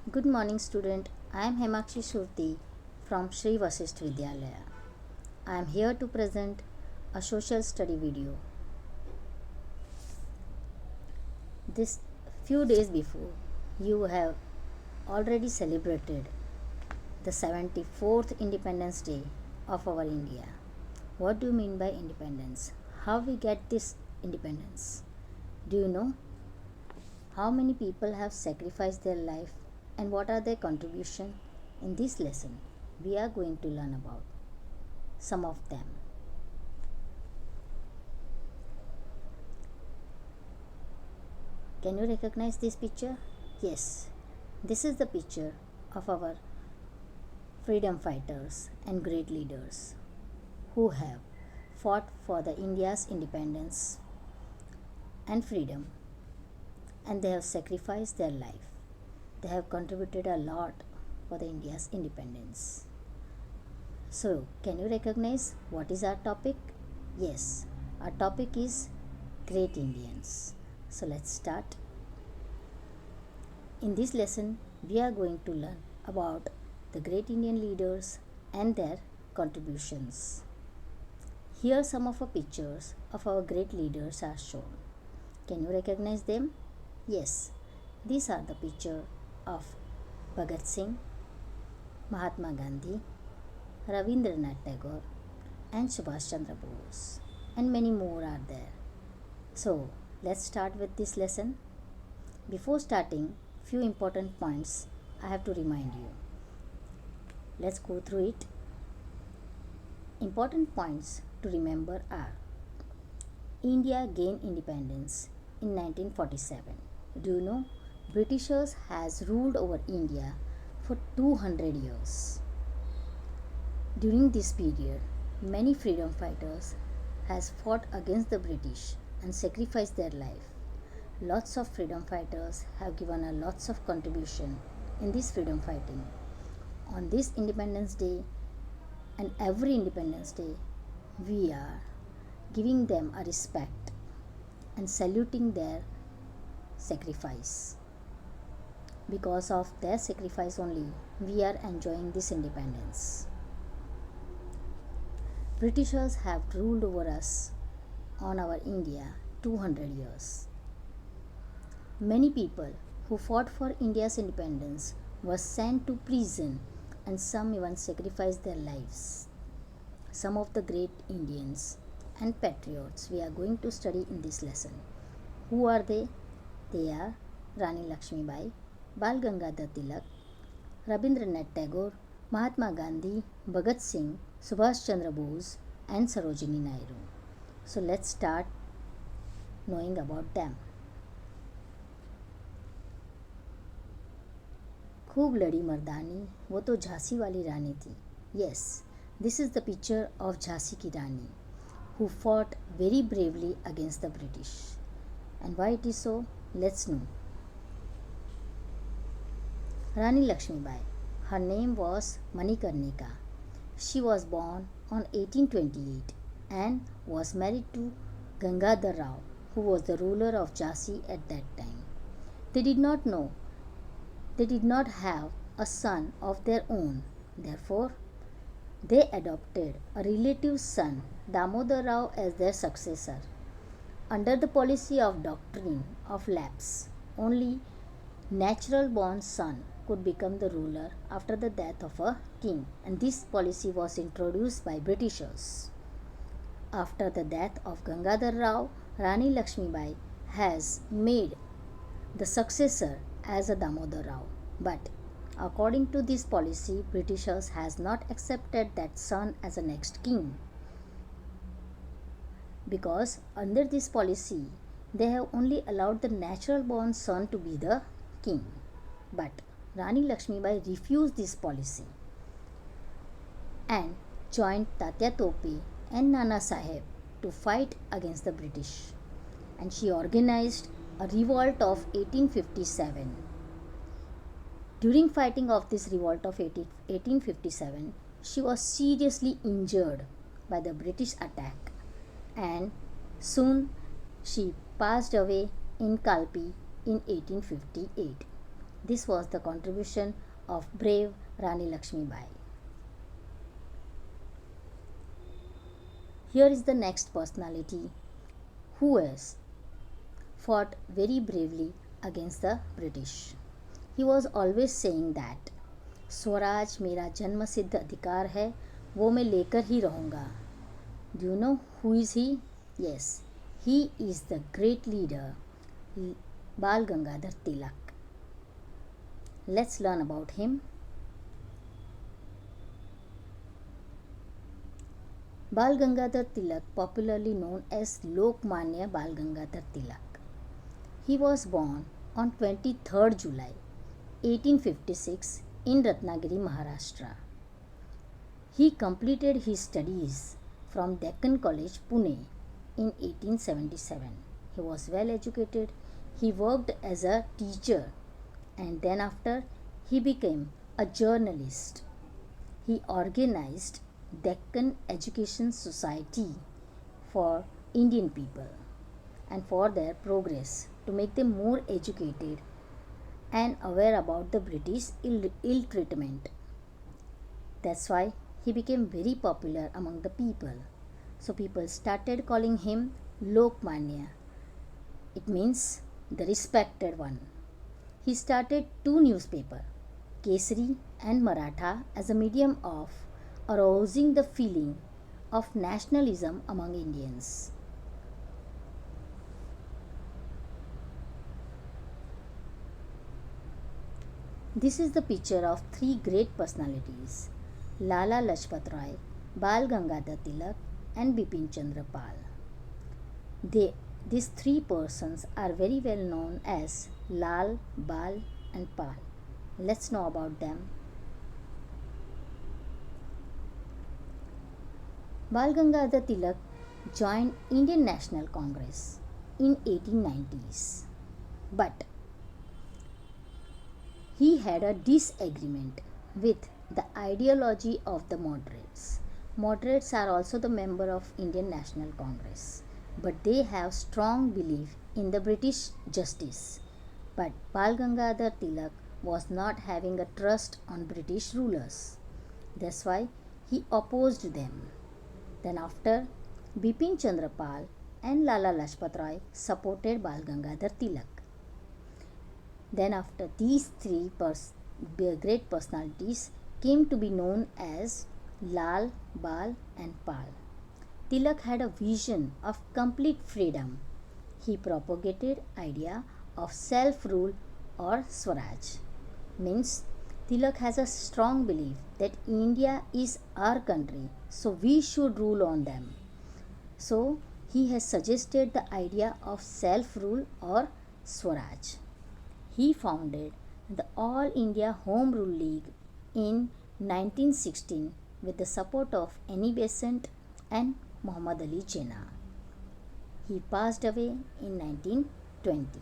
Good morning, student. I am Hemakshi Surti from Sri Vasisht Vidyalaya. I am here to present a social study video. This few days before, you have already celebrated the 74th Independence Day of our India. What do you mean by independence? How we get this independence? Do you know how many people have sacrificed their life and what are their contribution? In this lesson, we are going to learn about some of them. Can you recognize this picture? Yes, this is the picture of our freedom fighters and great leaders who have fought for the India's independence and freedom, and they have sacrificed their life. They have contributed a lot for the India's independence. So, can you recognize what is our topic? Yes, our topic is Great Indians. So, let's start. In this lesson, we are going to learn about the great Indian leaders and their contributions. Here, some of the pictures of our great leaders are shown. Can you recognize them? Yes, these are the picture of Bhagat Singh, Mahatma Gandhi, Rabindranath Tagore, and Subhash Chandra Bose, and many more are there. So, let's start with this lesson. Before starting, few important points I have to remind you. Let's go through it. Important points to remember are: India gained independence in 1947. Do you know Britishers has ruled over India for 200 years. During this period, many freedom fighters has fought against the British and sacrificed their life. Lots of freedom fighters have given a lots of contribution in this freedom fighting. On this Independence Day and every Independence Day, we are giving them a respect and saluting their sacrifice. Because of their sacrifice only, we are enjoying this independence. Britishers have ruled over us on our India 200 years. Many people who fought for India's independence were sent to prison and some even sacrificed their lives. Some of the great Indians and patriots we are going to study in this lesson. Who are they? They are Rani Lakshmibai, Bal Gangadhar Tilak, Rabindranath Tagore, Mahatma Gandhi, Bhagat Singh, Subhash Chandra Bose, and Sarojini Naidu. So let's start knowing about them. खूब लड़ी मर्दानी वो तो झांसी वाली रानी थी. Yes, this is the picture of Jhansi ki Rani who fought very bravely against the British. And why it is so? Let's know. Rani Lakshmibai. Her name was Manikarnika. She was born on 1828 and was married to Gangadhar Rao, who was the ruler of Jhansi at that time. They did not have a son of their own. Therefore, they adopted a relative's son, Damodar Rao, as their successor. Under the policy of doctrine of lapse, only natural born son could become the ruler after the death of a king, and this policy was introduced by Britishers. After the death of Gangadhar Rao, Rani Lakshmibai has made the successor as a Damodar Rao. But according to this policy, Britishers has not accepted that son as a next king. Because under this policy, they have only allowed the natural born son to be the king. But Rani Lakshmibai refused this policy and joined Tatya Tope and Nana Saheb to fight against the British. And she organized a revolt of 1857. During fighting of this revolt of 1857, she was seriously injured by the British attack, and soon she passed away in Kalpi in 1858. This was the contribution of brave Rani Lakshmibai. Here is the next personality who has fought very bravely against the British. He was always saying that Swaraj मेरा जन्म सिद्ध अधिकार है, वो मैं लेकर ही रहूँगा. Do you know who is he? Yes, he is the great leader Bal Gangadhar Tilak. Let's learn about him. Bal Gangadhar Tilak, popularly known as Lokmanya Bal Gangadhar Tilak. He was born on 23rd July 1856 in Ratnagiri, Maharashtra. He completed his studies from Deccan College, Pune in 1877. He was well educated. He worked as a teacher and then after he became a journalist. He organized Deccan Education Society for Indian people and for their progress to make them more educated and aware about the British ill treatment. That's why he became very popular among the people. So people started calling him Lokmanya. It means the respected one. He started two newspapers, Kesari and Maratha, as a medium of arousing the feeling of nationalism among Indians. This is the picture of three great personalities, Lala Lajpat Rai, Bal Gangadhar Tilak and Bipin Chandra Pal. These three persons are very well known as Lal, Bal and Pal. Let's know about them. Bal Gangadhar Tilak joined Indian National Congress in 1890s, but he had a disagreement with the ideology of the moderates. Moderates are also the member of Indian National Congress, but they have strong belief in the British justice. But Bal Gangadhar Tilak was not having a trust on British rulers. That's why he opposed them. Then after, Bipin Chandra Pal and Lala Lajpat Rai supported Bal Gangadhar Tilak. Then after, these three great personalities came to be known as Lal, Bal and Pal. Tilak had a vision of complete freedom. He propagated idea of self-rule or Swaraj. Means Tilak has a strong belief that India is our country, so we should rule on them. So he has suggested the idea of self-rule or Swaraj. He founded the All India Home Rule League in 1916 with the support of Annie Besant and Muhammad Ali Jinnah. He passed away in 1920.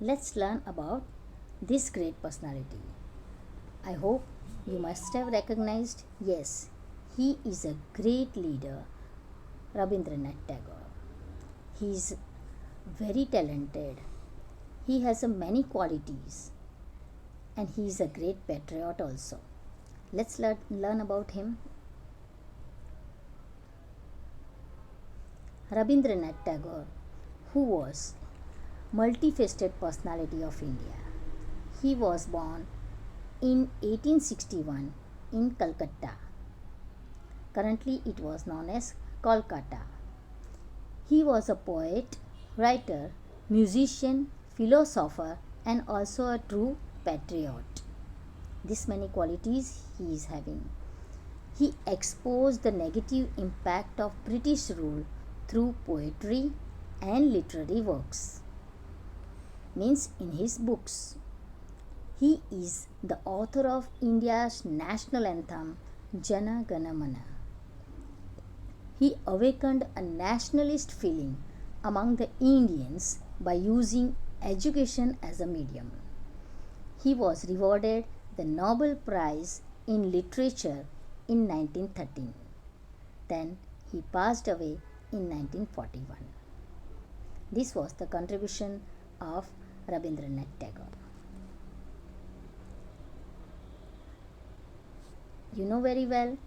Let's learn about this great personality. I hope you must have recognized, yes, he is a great leader, Rabindranath Tagore. He is very talented. He has many qualities and he is a great patriot also. Let's learn about him. Rabindranath Tagore, who was multifaceted personality of India. He was born in 1861 in Calcutta. Currently it was known as Kolkata. He was a poet, writer, musician, philosopher and also a true patriot. These many qualities he is having. He exposed the negative impact of British rule through poetry and literary works. Means in his books. He is the author of India's national anthem Jana Gana Mana. He awakened a nationalist feeling among the Indians by using education as a medium. He was rewarded the Nobel Prize in Literature in 1913. Then he passed away in 1941. This was the contribution of Rabindranath Tagore. You know very well,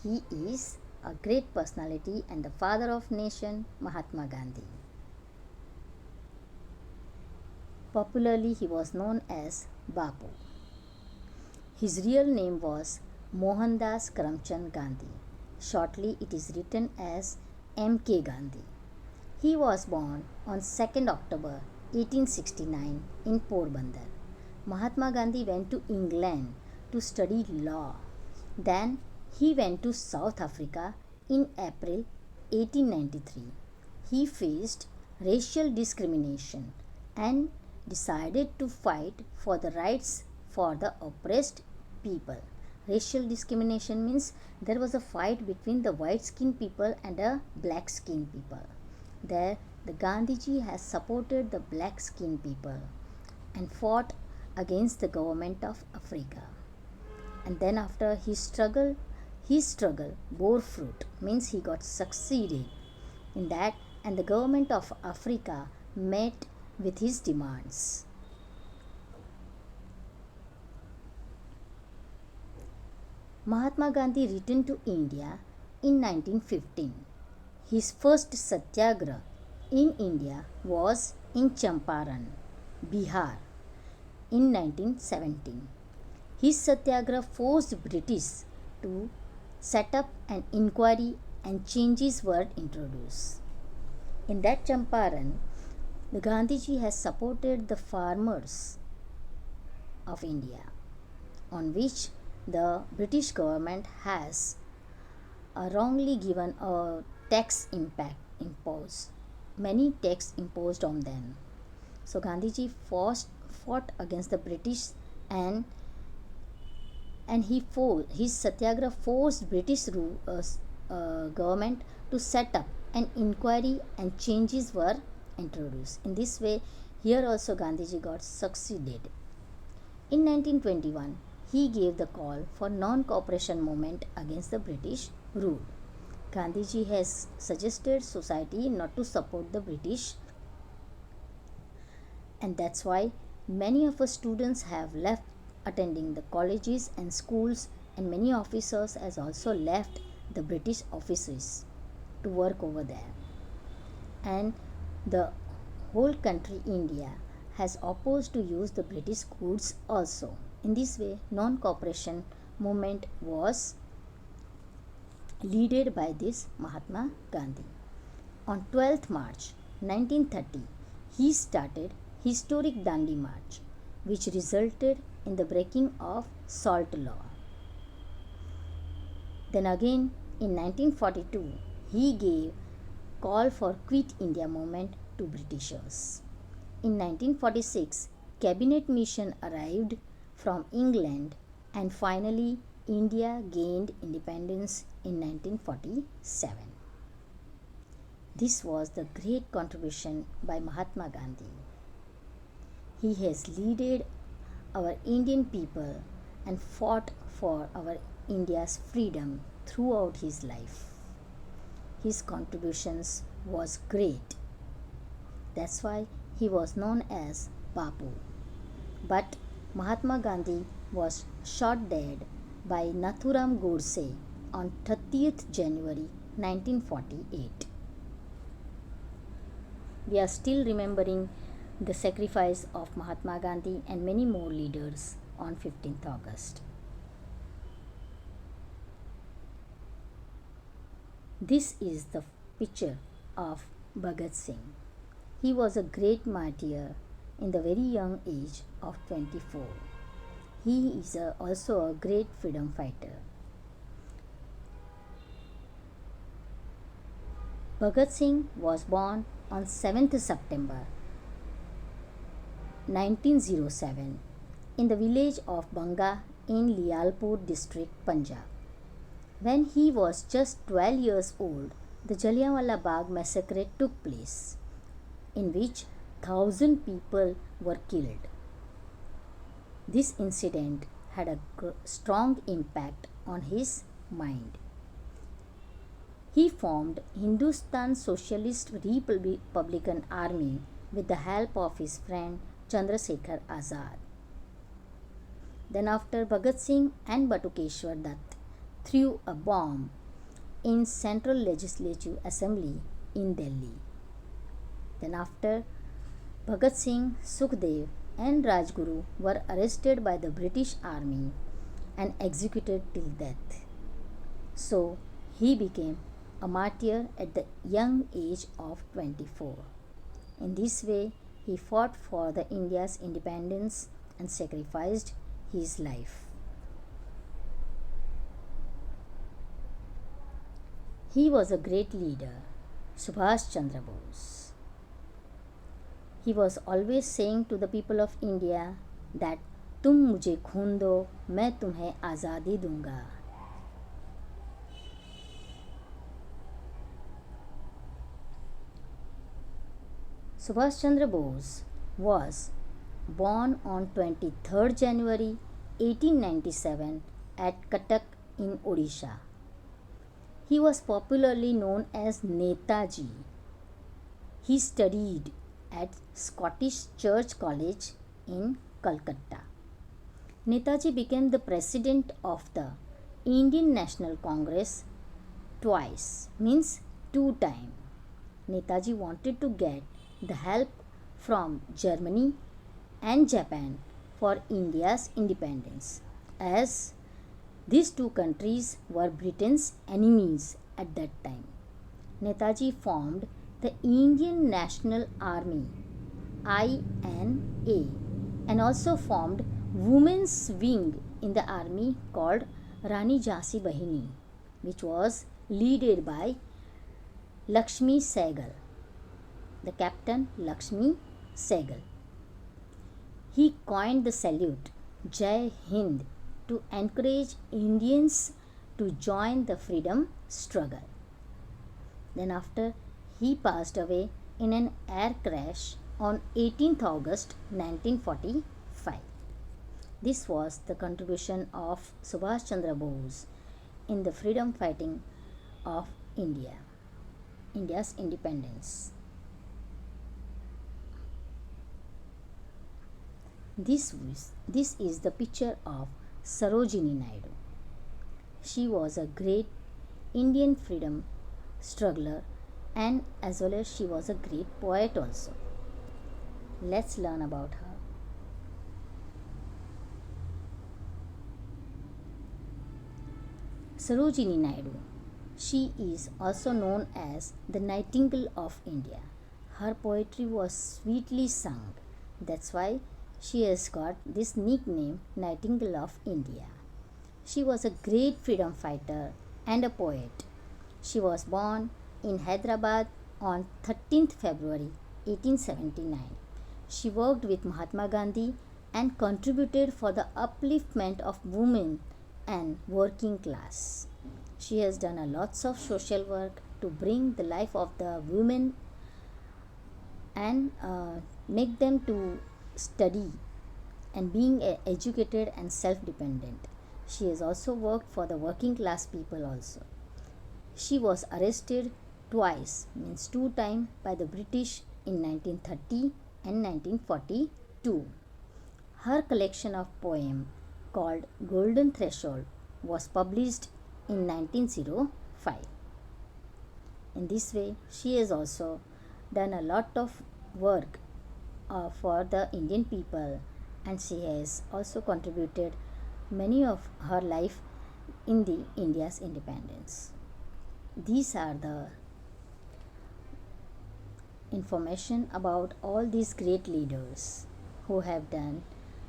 he is a great personality and the father of nation, Mahatma Gandhi. Popularly, he was known as Bapu. His real name was Mohandas Karamchand Gandhi. Shortly, it is written as M.K. Gandhi. He was born on 2nd October 1869 in Porbandar. Mahatma Gandhi went to England to study law. Then he went to South Africa in April 1893. He faced racial discrimination and decided to fight for the rights for the oppressed people. Racial discrimination means there was a fight between the white skinned people and the black skinned people. There, the Gandhiji has supported the black skinned people and fought against the government of Africa. And then after his struggle bore fruit, means he got succeeded in that, and the government of Africa met with his demands. Mahatma Gandhi returned to India in 1915. His first satyagraha in India was in Champaran, Bihar in 1917. His satyagraha forced British to set up an inquiry and changes were introduced. In that Champaran, the Gandhiji has supported the farmers of India, on which the British government has wrongly given a tax impact imposed, many tax imposed on them. So Gandhiji fought against the British and his satyagraha forced British government to set up an inquiry and changes were introduced. In this way, here also Gandhiji got succeeded. In 1921, he gave the call for non-cooperation movement against the British rule. Gandhiji has suggested society not to support the British, and that's why many of us students have left attending the colleges and schools, and many officers has also left the British offices to work over there. And the whole country India has opposed to use the British goods also. In this way, non-cooperation movement was led by this Mahatma Gandhi. On 12th March 1930, he started historic Dandi March, which resulted in the breaking of salt law. Then again in 1942, he gave call for Quit India movement to Britishers. In 1946, cabinet mission arrived from England, and finally India gained independence in 1947. This was the great contribution by Mahatma Gandhi. He has led our Indian people and fought for our India's freedom throughout his life. His contributions was great. That's why he was known as Bapu. But Mahatma Gandhi was shot dead by Nathuram Godse on 30th January 1948. We are still remembering the sacrifice of Mahatma Gandhi and many more leaders on 15th August. This is the picture of Bhagat Singh. He was a great martyr in the very young age of 24. He is also a great freedom fighter. Bhagat Singh was born on 7th September 1907 in the village of Banga in Lialpur district, Punjab. When he was just 12 years old, the Jallianwala Bagh massacre took place, in which 1,000 people were killed. This incident had a strong impact on his mind. He formed Hindustan Socialist Republican Army with the help of his friend Chandrasekhar Azad. Then after, Bhagat Singh and Batukeshwar Dutt threw a bomb in Central Legislative Assembly in Delhi. Then after, Bhagat Singh, Sukhdev and Rajguru were arrested by the British Army and executed till death. So he became a martyr at the young age of 24. In this way, he fought for the India's independence and sacrificed his life. He was a great leader, Subhash Chandra Bose. He was always saying to the people of India that तुम मुझे खून दो, मैं तुम्हें आज़ादी दूंगा. Subhash Chandra Bose was born on 23rd January 1897 at Cuttack in Odisha. He was popularly known as Netaji. He studied at Scottish Church College in Calcutta. Netaji became the president of the Indian National Congress twice, means 2 times. Netaji wanted to get the help from Germany and Japan for India's independence, as these 2 countries were Britain's enemies at that time. Netaji formed the Indian National Army INA and also formed women's wing in the army called Rani Jhansi Bahini, which was led by Lakshmi Sehgal, the captain Lakshmi Sehgal. He coined the salute Jai Hind to encourage Indians to join the freedom struggle. Then after, he passed away in an air crash on 18th August 1945. This was the contribution of Subhash Chandra Bose in the freedom fighting of India, India's independence. This is the picture of Sarojini Naidu. She was a great Indian freedom struggler, and as well as she was a great poet also. Let's learn about her. Sarojini Naidu. She is also known as the Nightingale of India. Her poetry was sweetly sung. That's why she has got this nickname Nightingale of India. She was a great freedom fighter and a poet. She was born in Hyderabad on 13th February 1879. She worked with Mahatma Gandhi and contributed for the upliftment of women and working class. She has done a lots of social work to bring the life of the women and make them to study and being educated and self-dependent. She has also worked for the working class people also. She was arrested twice, means 2 times, by the British in 1930 and 1942. Her collection of poems called Golden Threshold was published in 1905. In this way, she has also done a lot of work for the Indian people, and she has also contributed many of her life in the India's independence. These are the information about all these great leaders who have done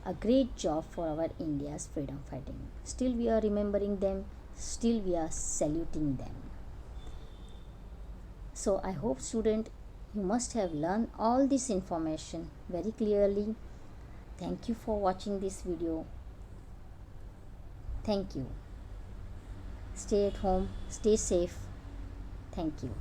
a great job for our India's freedom fighting. Still we are remembering them, still we are saluting them. So I hope student you must have learned all this information very clearly. Thank you for watching this video. Thank you. Stay at home, stay safe. Thank you.